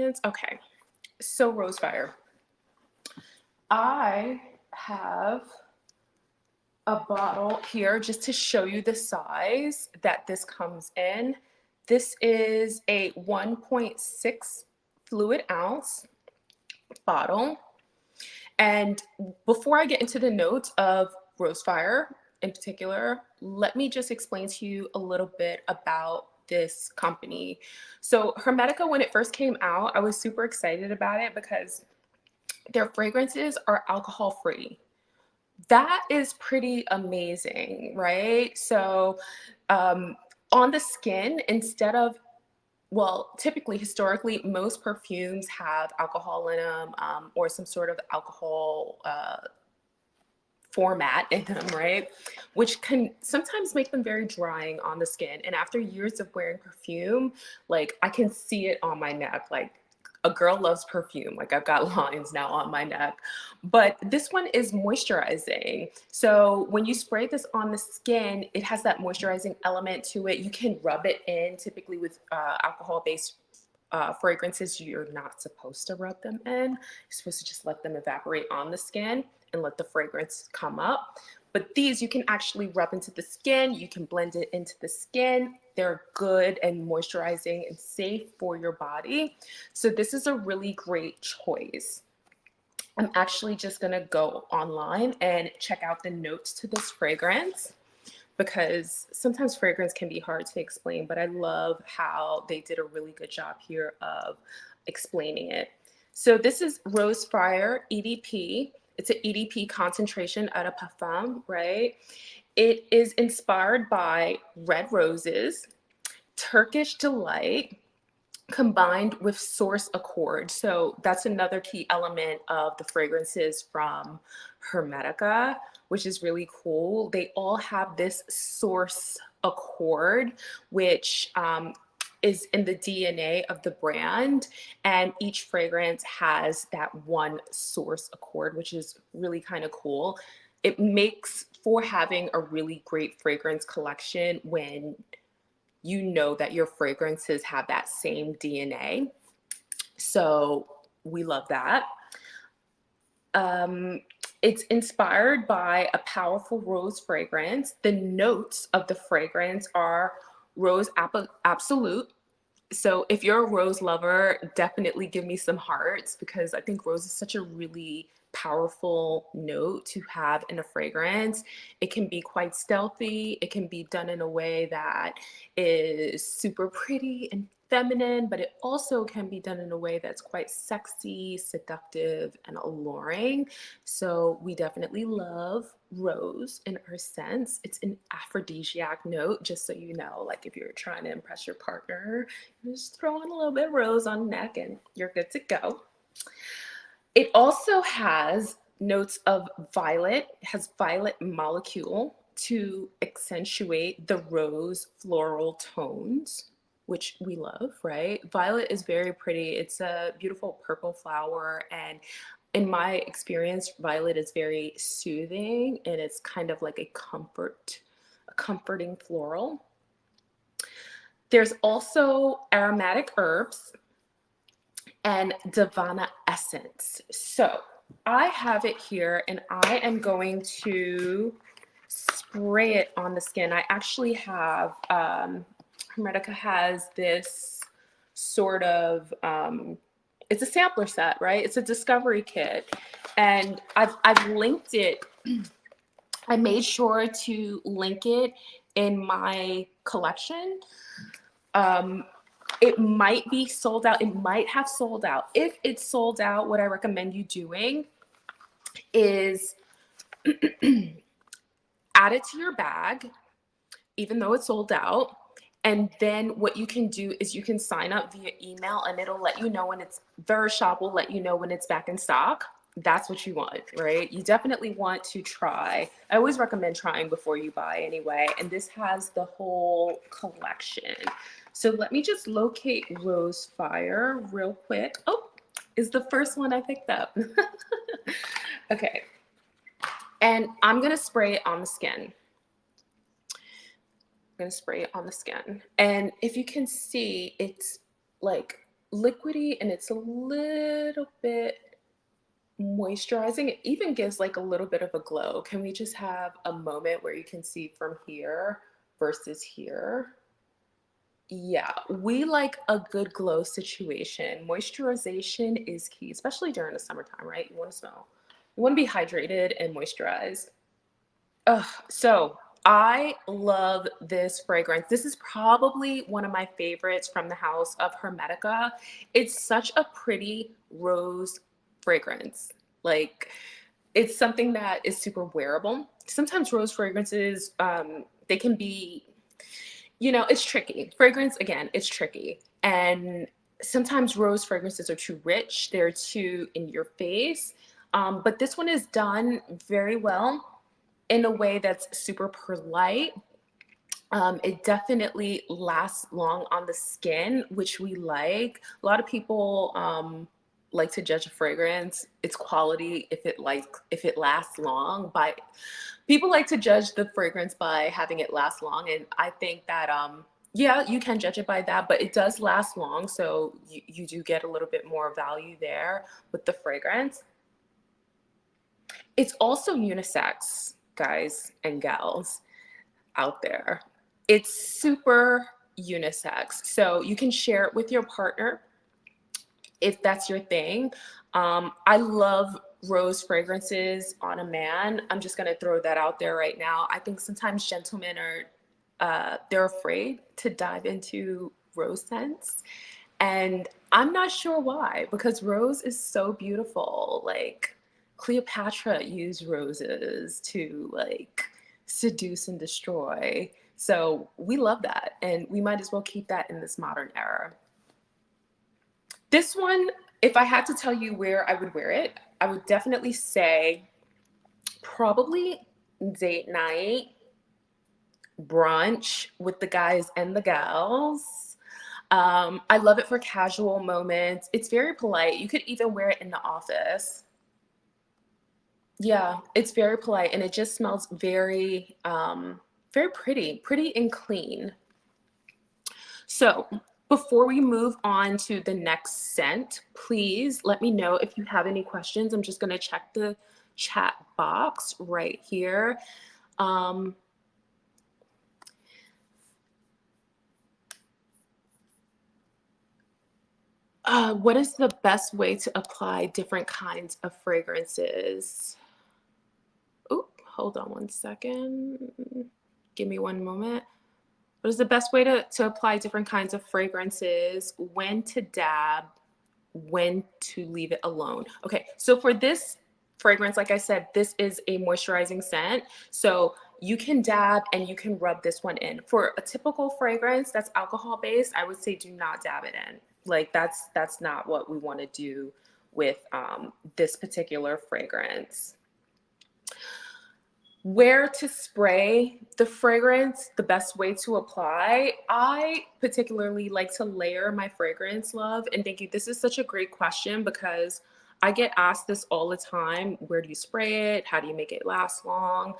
fragrance. Okay, so Rosefire. I have a bottle here just to show you the size that this comes in. This is a 1.6 fluid ounce bottle. And before I get into the notes of Rosefire in particular, let me just explain to you a little bit about this company. So Hermetica, when it first came out, I was super excited about it because their fragrances are alcohol free. That is pretty amazing, right? So on the skin, instead of, well, typically, historically, most perfumes have alcohol in them, or some sort of alcohol format in them, right? Which can sometimes make them very drying on the skin. And after years of wearing perfume, like I can see it on my neck. Like a girl loves perfume. Like I've got lines now on my neck. But this one is moisturizing. So when you spray this on the skin, it has that moisturizing element to it. You can rub it in. Typically with alcohol-based fragrances, you're not supposed to rub them in. You're supposed to just let them evaporate on the skin and let the fragrance come up. But these you can actually rub into the skin. You can blend it into the skin. They're good and moisturizing and safe for your body. So this is a really great choice. I'm actually just gonna go online and check out the notes to this fragrance, because sometimes fragrance can be hard to explain, but I love how they did a really good job here of explaining it. So this is Rosefire EDP. It's an EDP concentration out of Parfum, right? It is inspired by red roses, Turkish delight, combined with source accord. So that's another key element of the fragrances from Hermetica, which is really cool. They all have this source accord, which is in the DNA of the brand. And each fragrance has that one source accord, which is really kind of cool. It makes for having a really great fragrance collection when you know that your fragrances have that same DNA. So we love that. It's inspired by a powerful rose fragrance. The notes of the fragrance are rose absolute. So if you're a rose lover, definitely give me some hearts, because I think rose is such a really powerful note to have in a fragrance. It can be quite stealthy. It can be done in a way that is super pretty and feminine, but it also can be done in a way that's quite sexy, seductive, and alluring. So we definitely love rose in our sense. It's an aphrodisiac note, just so you know, like if you're trying to impress your partner, just throw on a little bit of rose on the neck and you're good to go. It also has notes of violet. It has violet molecule to accentuate the rose floral tones, which we love, right? Violet is very pretty. It's a beautiful purple flower, and in my experience, violet is very soothing, and it's kind of like a comforting floral. There's also aromatic herbs and Divana essence. So I have it here, and I am going to spray it on the skin. I actually have, Hermetica has this sort of, it's a sampler set, right? It's a discovery kit, and I've linked it. I made sure to link it in my collection. It might be sold out. It might have sold out. If it's sold out, what I recommend you doing is add it to your bag, even though it's sold out. And then what you can do is you can sign up via email, and it'll let you know when it's, Verishop will let you know when it's back in stock. That's what you want, right? You definitely want to try. I always recommend trying before you buy anyway. And this has the whole collection. So let me just locate Rosefire real quick. Oh, is the first one I picked up. Okay. And I'm going to spray it on the skin. I'm going to spray it on the skin. And if you can see, it's like liquidy and it's a little bit moisturizing. It even gives like a little bit of a glow. Can we just have a moment where you can see from here versus here? Yeah, we like a good glow situation. Moisturization is key, especially during the summertime, right? You want to be hydrated and moisturized. So I love this fragrance. This is probably one of my favorites from the house of Hermetica. It's such a pretty rose fragrance. Like, it's something that is super wearable. Sometimes rose fragrances, they can be, it's tricky. Fragrance, again, it's tricky. And sometimes rose fragrances are too rich, they're too in your face. But this one is done very well in a way that's super polite. It definitely lasts long on the skin, which we like. A lot of people like to judge a fragrance, its quality, if it lasts long. By people like to judge the fragrance by having it last long, and I think that yeah, you can judge it by that, but it does last long, so you do get a little bit more value there with the fragrance. It's also unisex, guys and gals out there. It's super unisex. So you can share it with your partner if that's your thing. I love rose fragrances on a man. I'm just going to throw that out there right now. I think sometimes gentlemen are they're afraid to dive into rose scents, and I'm not sure why, because rose is so beautiful. Like, Cleopatra used roses to like seduce and destroy. So we love that, and we might as well keep that in this modern era. This one, if I had to tell you where I would wear it, I would definitely say probably date night, brunch with the guys and the gals. I love it for casual moments. It's very polite. You could even wear it in the office. Yeah, it's very polite, and it just smells very, very pretty and clean. So before we move on to the next scent, please let me know if you have any questions. I'm just going to check the chat box right here. What is the best way to apply different kinds of fragrances? Oh, hold on one second. Give me one moment. What is the best way to apply different kinds of fragrances? When to dab, when to leave it alone. Okay, so for this fragrance, like I said, this is a moisturizing scent. So you can dab and you can rub this one in. For a typical fragrance that's alcohol based, I would say do not dab it in. Like, that's not what we want to do with this particular fragrance. Where to spray the fragrance, the best way to apply. I particularly like to layer my fragrance, love. And thank you. This is such a great question because I get asked this all the time. Where do you spray it? How do you make it last long?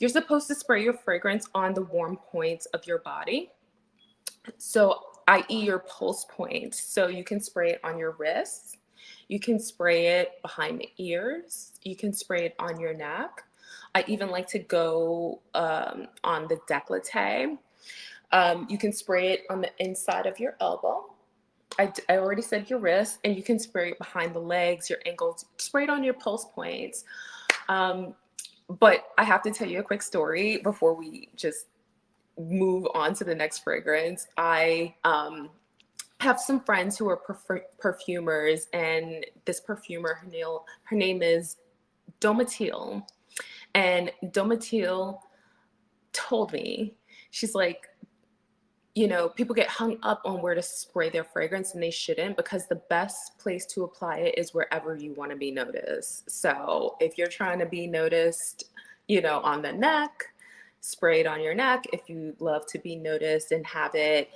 You're supposed to spray your fragrance on the warm points of your body. So, i.e., your pulse point. So you can spray it on your wrists. You can spray it behind the ears. You can spray it on your neck. I even like to go on the décolleté. You can spray it on the inside of your elbow. I already said your wrist, and you can spray it behind the legs, your ankles. Spray it on your pulse points. But I have to tell you a quick story before we just move on to the next fragrance. I have some friends who are perfumers, and this perfumer, her name is Domitil. And Domitil told me, she's like, people get hung up on where to spray their fragrance, and they shouldn't, because the best place to apply it is wherever you want to be noticed. So if you're trying to be noticed, on the neck, spray it on your neck. If you love to be noticed and have it,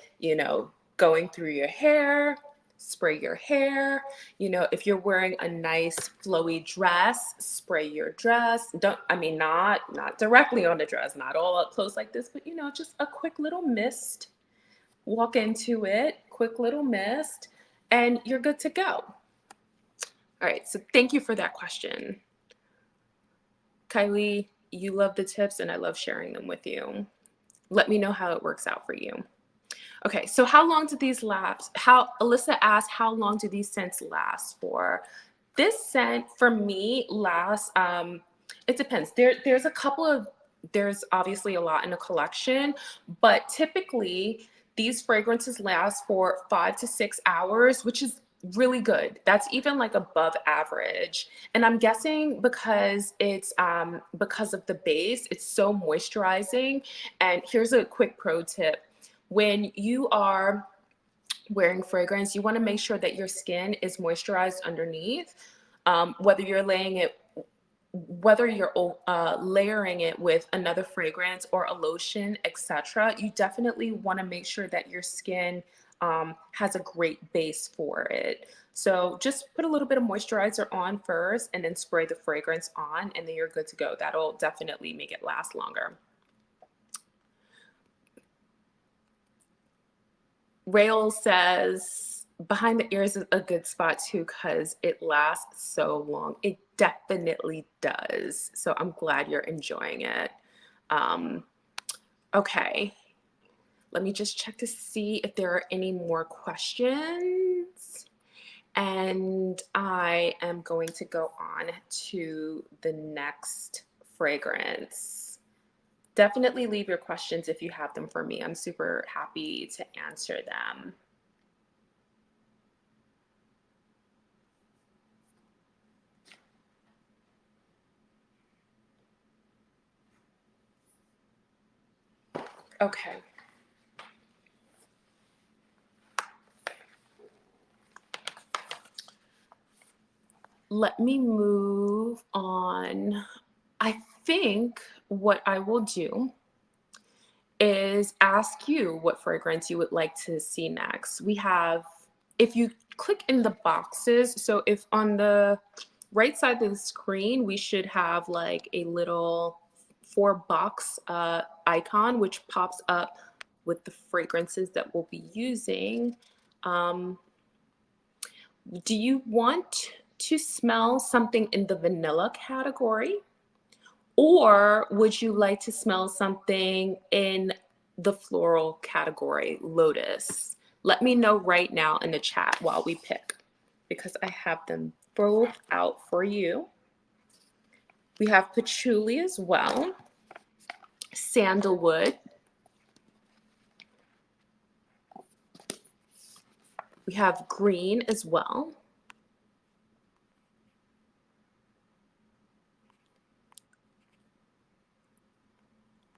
going through your hair, spray your hair. If you're wearing a nice flowy dress, spray your dress. Not directly on the dress, not all up close like this, but just a quick little mist. Walk into it, quick little mist. and you're good to go. All right, so thank you for that question. Kylie, you love the tips and I love sharing them with you. Let me know how it works out for you. Okay, so how long do these last? Alyssa asked, how long do these scents last for? This scent for me lasts, it depends. There's obviously a lot in a collection, but typically these fragrances last for 5 to 6 hours, which is really good. That's even like above average. And I'm guessing because it's because of the base, it's so moisturizing. And here's a quick pro tip. When you are wearing fragrance, you want to make sure that your skin is moisturized underneath. Whether you're layering it with another fragrance or a lotion, etc., you definitely want to make sure that your skin has a great base for it. So just put a little bit of moisturizer on first and then spray the fragrance on, and then you're good to go. That'll definitely make it last longer. Rail says, behind the ears is a good spot too because it lasts so long. It definitely does. So I'm glad you're enjoying it. Okay. Let me just check to see if there are any more questions. And I am going to go on to the next fragrance. Definitely leave your questions if you have them for me. I'm super happy to answer them. Okay. Let me move on. I think what I will do is ask you what fragrance you would like to see next. We have, if you click in the boxes, so if on the right side of the screen, we should have like a little 4-box icon, which pops up with the fragrances that we'll be using. Do you want to smell something in the vanilla category? Or would you like to smell something in the floral category, lotus? Let me know right now in the chat while we pick, because I have them both out for you. We have patchouli as well, sandalwood. We have green as well.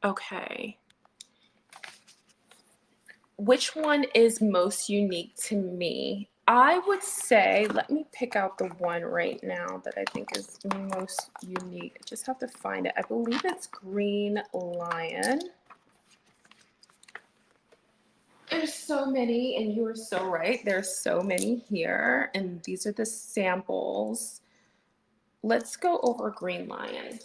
Okay. Which one is most unique to me? I would say, let me pick out the one right now that I think is most unique. I just have to find it. I believe it's Green Lion. There's so many, and you are so right. There's so many here, and these are the samples. Let's go over Green Lion.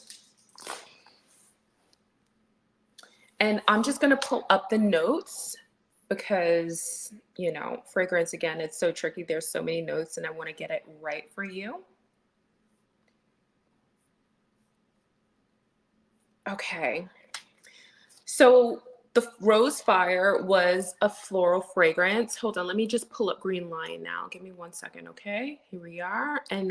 And I'm just going to pull up the notes because, you know, fragrance, again, it's so tricky. There's so many notes and I want to get it right for you. Okay. So the Rosefire was a floral fragrance. Hold on, let me just pull up Green Lion now. Give me 1 second, okay? Here we are. And now